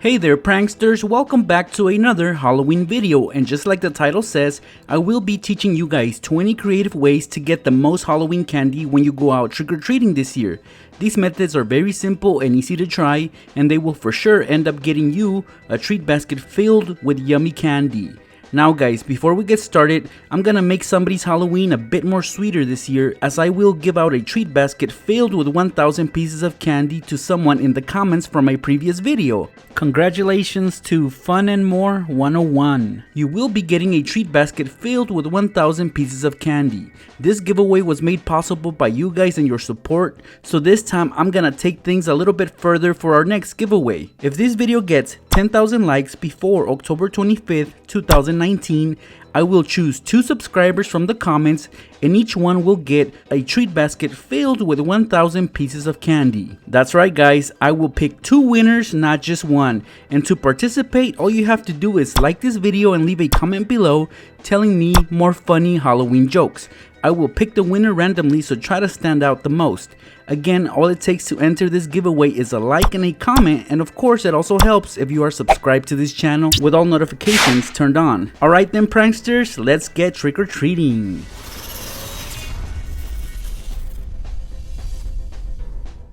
Hey there pranksters, welcome back to another Halloween video, and just like the title says, I will be teaching you guys 20 creative ways to get the most Halloween candy when you go out trick-or-treating this year. These methods are very simple and easy to try, and they will for sure end up getting you a treat basket filled with yummy candy. Now guys, before we get started, I'm gonna make somebody's Halloween a bit more sweeter this year, as I will give out a treat basket filled with 1,000 pieces of candy to someone in the comments from my previous video. Congratulations to Fun and More 101. You will be getting a treat basket filled with 1,000 pieces of candy. This giveaway was made possible by you guys and your support, so this time I'm gonna take things a little bit further for our next giveaway. If this video gets 10,000 likes before October 25th, 2019, I will choose 2 subscribers from the comments, and each one will get a treat basket filled with 1,000 pieces of candy. That's right guys, I will pick 2 winners, not just one. And to participate, all you have to do is like this video and leave a comment below telling me more funny Halloween jokes. I will pick the winner randomly, so try to stand out the most. Again, all it takes to enter this giveaway is a like and a comment, and of course it also helps if you are subscribed to this channel with all notifications turned on. Alright then pranksters, let's get trick-or-treating.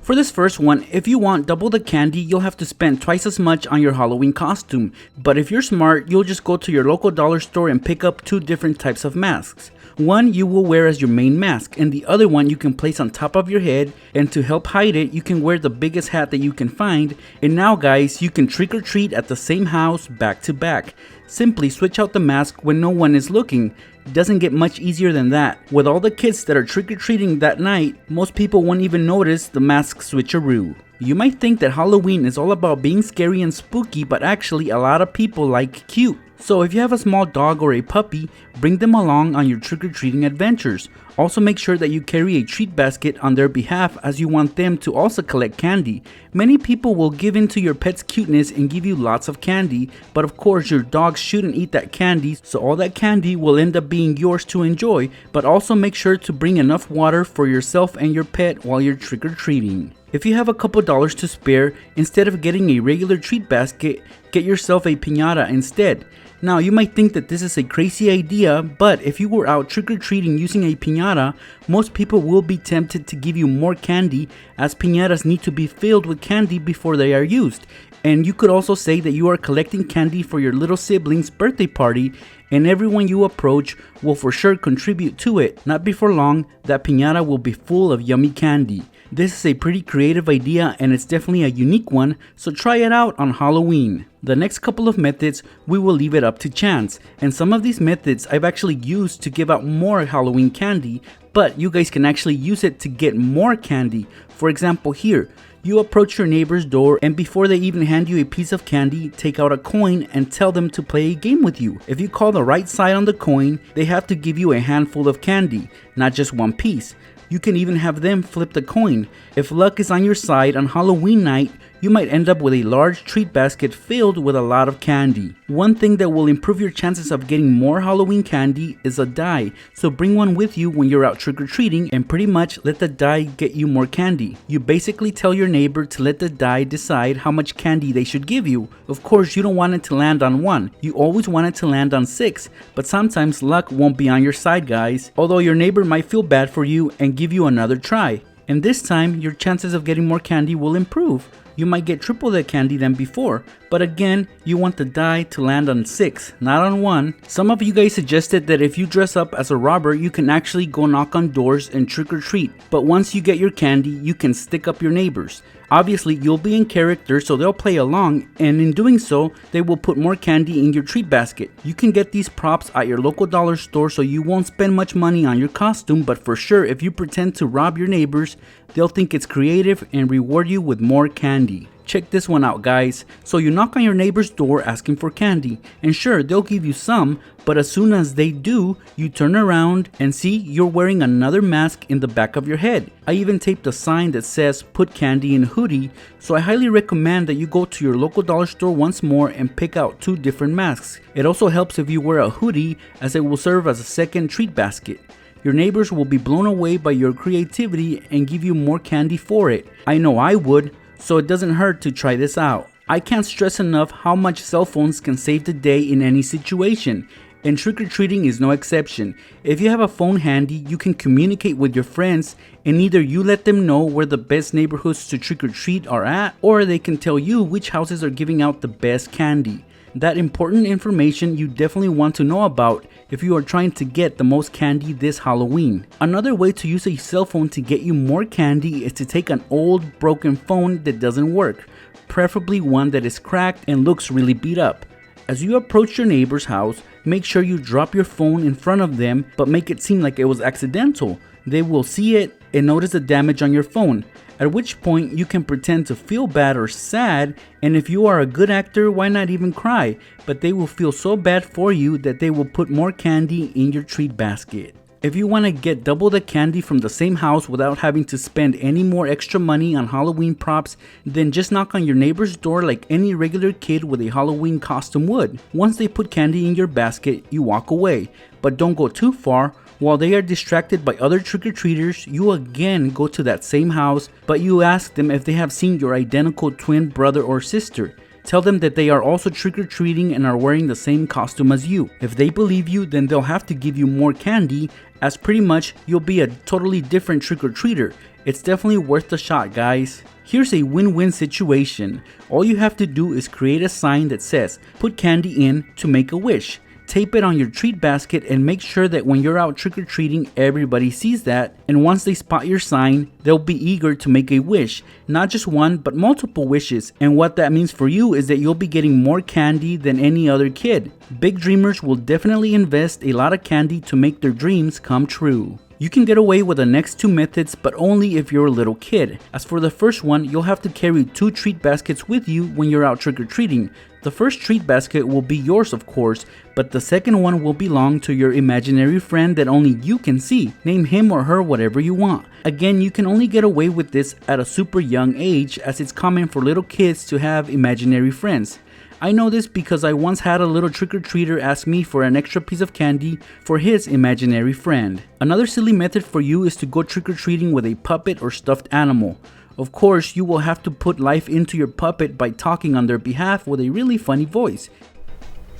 For this first one, if you want double the candy, you'll have to spend twice as much on your Halloween costume. But if you're smart, you'll just go to your local dollar store and pick up 2 different types of masks. One you will wear as your main mask, and the other one you can place on top of your head, and to help hide it, you can wear the biggest hat that you can find. And now guys, you can trick or treat at the same house back to back. Simply switch out the mask when no one is looking. Doesn't get much easier than that. With all the kids that are trick-or-treating that night, most people won't even notice the mask switcheroo. You might think that Halloween is all about being scary and spooky, but actually a lot of people like cute. So if you have a small dog or a puppy, bring them along on your trick-or-treating adventures. Also make sure that you carry a treat basket on their behalf, as you want them to also collect candy. Many people will give in to your pet's cuteness and give you lots of candy, but of course your dog shouldn't eat that candy, so all that candy will end up being yours to enjoy. But also make sure to bring enough water for yourself and your pet while you're trick-or-treating. If you have a couple dollars to spare, instead of getting a regular treat basket, get yourself a piñata instead. Now you might think that this is a crazy idea, but if you were out trick-or-treating using a piñata, most people will be tempted to give you more candy, as piñatas need to be filled with candy before they are used. And you could also say that you are collecting candy for your little sibling's birthday party, and everyone you approach will for sure contribute to it. Not before long, that piñata will be full of yummy candy. This is a pretty creative idea, and it's definitely a unique one, so try it out on Halloween. The next couple of methods, we will leave it up to chance, and some of these methods I've actually used to give out more Halloween candy, but you guys can actually use it to get more candy. For example here, you approach your neighbor's door, and before they even hand you a piece of candy, take out a coin and tell them to play a game with you. If you call the right side on the coin, they have to give you a handful of candy, not just one piece. You can even have them flip the coin. If luck is on your side on Halloween night, you might end up with a large treat basket filled with a lot of candy. One thing that will improve your chances of getting more Halloween candy is a die, so bring one with you when you're out trick-or-treating and pretty much let the die get you more candy. You basically tell your neighbor to let the die decide how much candy they should give you. Of course, you don't want it to land on 1, you always want it to land on 6, but sometimes luck won't be on your side guys, although your neighbor might feel bad for you and give you another try. And this time, your chances of getting more candy will improve. You might get triple the candy than before, but again, you want the die to land on 6, not on 1. Some of you guys suggested that if you dress up as a robber, you can actually go knock on doors and trick-or-treat, but once you get your candy, you can stick up your neighbors. Obviously, you'll be in character, so they'll play along, and in doing so, they will put more candy in your treat basket. You can get these props at your local dollar store, so you won't spend much money on your costume, but for sure, if you pretend to rob your neighbors, they'll think it's creative and reward you with more candy. Check this one out guys. So you knock on your neighbor's door asking for candy, and sure, they'll give you some, but as soon as they do, you turn around and see you're wearing another mask in the back of your head. I even taped a sign that says put candy in hoodie, so I highly recommend that you go to your local dollar store once more and pick out 2 different masks. It also helps if you wear a hoodie, as it will serve as a second treat basket. Your neighbors will be blown away by your creativity and give you more candy for it. I know I would, so it doesn't hurt to try this out. I can't stress enough how much cell phones can save the day in any situation, and trick-or-treating is no exception. If you have a phone handy, you can communicate with your friends, and either you let them know where the best neighborhoods to trick-or-treat are at, or they can tell you which houses are giving out the best candy. That important information you definitely want to know about if you are trying to get the most candy this Halloween. Another way to use a cell phone to get you more candy is to take an old broken phone that doesn't work, preferably one that is cracked and looks really beat up. As you approach your neighbor's house, make sure you drop your phone in front of them, but make it seem like it was accidental. They will see it and notice the damage on your phone, at which point you can pretend to feel bad or sad, and if you are a good actor, why not even cry? But they will feel so bad for you that they will put more candy in your treat basket. If you want to get double the candy from the same house without having to spend any more extra money on Halloween props, then just knock on your neighbor's door like any regular kid with a Halloween costume would. Once they put candy in your basket, you walk away, but don't go too far. While they are distracted by other trick-or-treaters, you again go to that same house, but you ask them if they have seen your identical twin brother or sister. Tell them that they are also trick-or-treating and are wearing the same costume as you. If they believe you, then they'll have to give you more candy, as pretty much you'll be a totally different trick-or-treater. It's definitely worth the shot, guys. Here's a win-win situation. All you have to do is create a sign that says, "Put candy in to make a wish." Tape it on your treat basket and make sure that when you're out trick-or-treating, everybody sees that, and once they spot your sign, they'll be eager to make a wish. Not just one, but multiple wishes, and what that means for you is that you'll be getting more candy than any other kid. Big dreamers will definitely invest a lot of candy to make their dreams come true. You can get away with the next two methods, but only if you're a little kid. As for the first one, you'll have to carry 2 treat baskets with you when you're out trick-or-treating. The first treat basket will be yours, of course, but the second one will belong to your imaginary friend that only you can see. Name him or her whatever you want. Again, you can only get away with this at a super young age, as it's common for little kids to have imaginary friends. I know this because I once had a little trick-or-treater ask me for an extra piece of candy for his imaginary friend. Another silly method for you is to go trick-or-treating with a puppet or stuffed animal. Of course, you will have to put life into your puppet by talking on their behalf with a really funny voice.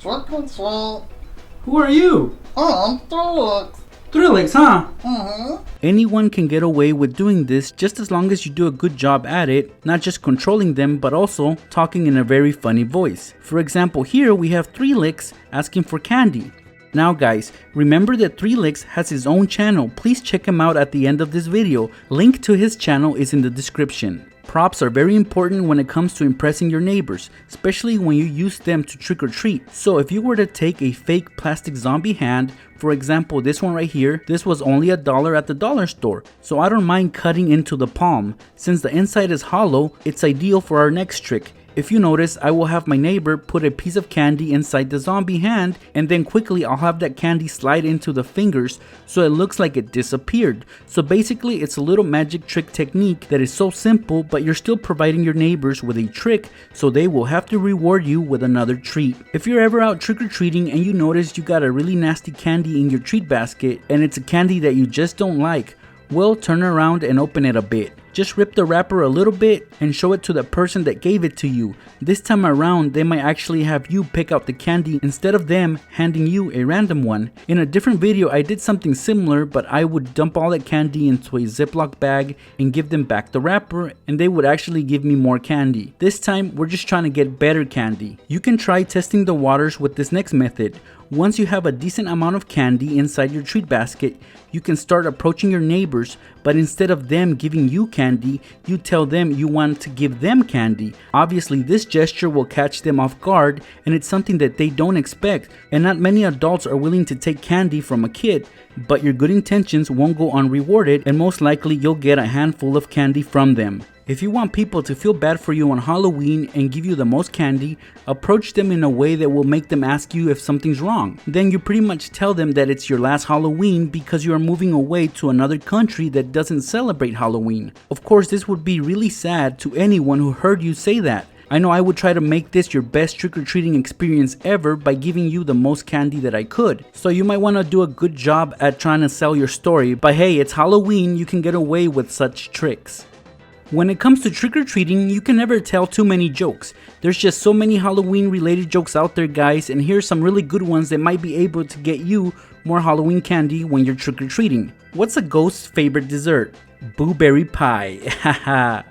Trick or treat. Who are you? I'm Felix. Thrillix, huh? Mm-hmm. Anyone can get away with doing this just as long as you do a good job at it, not just controlling them but also talking in a very funny voice. For example, here we have Thrillix asking for candy. Now guys, remember that Thrillix has his own channel. Please check him out at the end of this video. Link to his channel is in the description. Props are very important when it comes to impressing your neighbors, especially when you use them to trick or treat. So if you were to take a fake plastic zombie hand, for example this one right here, this was only $1 at the dollar store, so I don't mind cutting into the palm. Since the inside is hollow, it's ideal for our next trick. If you notice, I will have my neighbor put a piece of candy inside the zombie hand, and then quickly I'll have that candy slide into the fingers so it looks like it disappeared. So basically it's a little magic trick technique that is so simple, but you're still providing your neighbors with a trick, so they will have to reward you with another treat. If you're ever out trick-or-treating and you notice you got a really nasty candy in your treat basket and it's a candy that you just don't like, well, turn around and open it a bit. Just rip the wrapper a little bit and show it to the person that gave it to you. This time around, they might actually have you pick out the candy instead of them handing you a random one. In a different video, I did something similar, but I would dump all that candy into a Ziploc bag and give them back the wrapper, and they would actually give me more candy. This time, we're just trying to get better candy. You can try testing the waters with this next method. Once you have a decent amount of candy inside your treat basket, you can start approaching your neighbors, but instead of them giving you candy, you tell them you want to give them candy. Obviously, this gesture will catch them off guard, and it's something that they don't expect, and not many adults are willing to take candy from a kid. But your good intentions won't go unrewarded, and most likely you'll get a handful of candy from them. If you want people to feel bad for you on Halloween and give you the most candy, approach them in a way that will make them ask you if something's wrong. Then you pretty much tell them that it's your last Halloween because you are moving away to another country that doesn't celebrate Halloween. Of course, this would be really sad to anyone who heard you say that. I know I would try to make this your best trick-or-treating experience ever by giving you the most candy that I could. So you might want to do a good job at trying to sell your story, but hey, it's Halloween, you can get away with such tricks. When it comes to trick-or-treating, you can never tell too many jokes. There's just so many Halloween related jokes out there, guys, and here's some really good ones that might be able to get you more Halloween candy when you're trick-or-treating. What's a ghost's favorite dessert? Blueberry pie. Haha.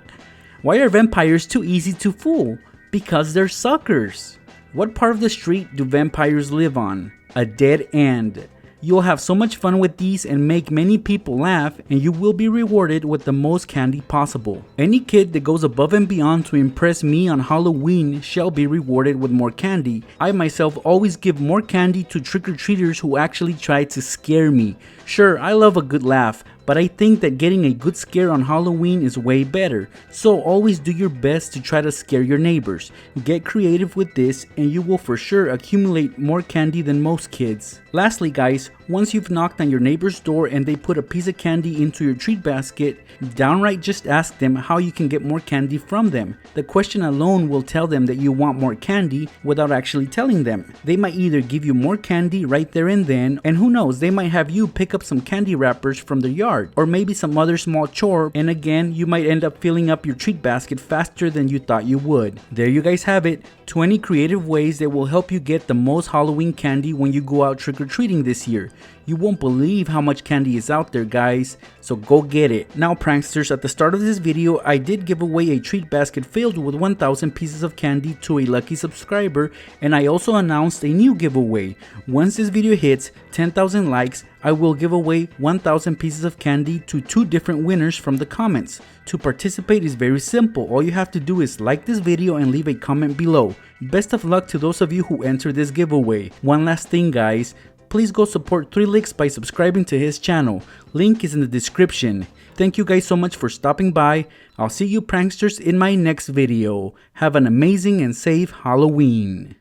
Why are vampires too easy to fool? Because they're suckers. What part of the street do vampires live on? A dead end. You'll have so much fun with these and make many people laugh, and you will be rewarded with the most candy possible. Any kid that goes above and beyond to impress me on Halloween shall be rewarded with more candy. I myself always give more candy to trick-or-treaters who actually try to scare me. Sure, I love a good laugh, but I think that getting a good scare on Halloween is way better. So always do your best to try to scare your neighbors. Get creative with this and you will for sure accumulate more candy than most kids. Lastly guys, once you've knocked on your neighbor's door and they put a piece of candy into your treat basket, downright just ask them how you can get more candy from them. The question alone will tell them that you want more candy without actually telling them. They might either give you more candy right there and then, and who knows, they might have you pick up some candy wrappers from their yard, or maybe some other small chore, and again, you might end up filling up your treat basket faster than you thought you would. There you guys have it, 20 creative ways that will help you get the most Halloween candy when you go out trick-or-treating this year. You won't believe how much candy is out there, guys, so go get it. Now pranksters, at the start of this video, I did give away a treat basket filled with 1,000 pieces of candy to a lucky subscriber, and I also announced a new giveaway. Once this video hits 10,000 likes, I will give away 1,000 pieces of candy to 2 different winners from the comments. To participate is very simple. All you have to do is like this video and leave a comment below. Best of luck to those of you who enter this giveaway. One last thing guys, please go support 3Licks by subscribing to his channel. Link is in the description. Thank you guys so much for stopping by. I'll see you pranksters in my next video. Have an amazing and safe Halloween.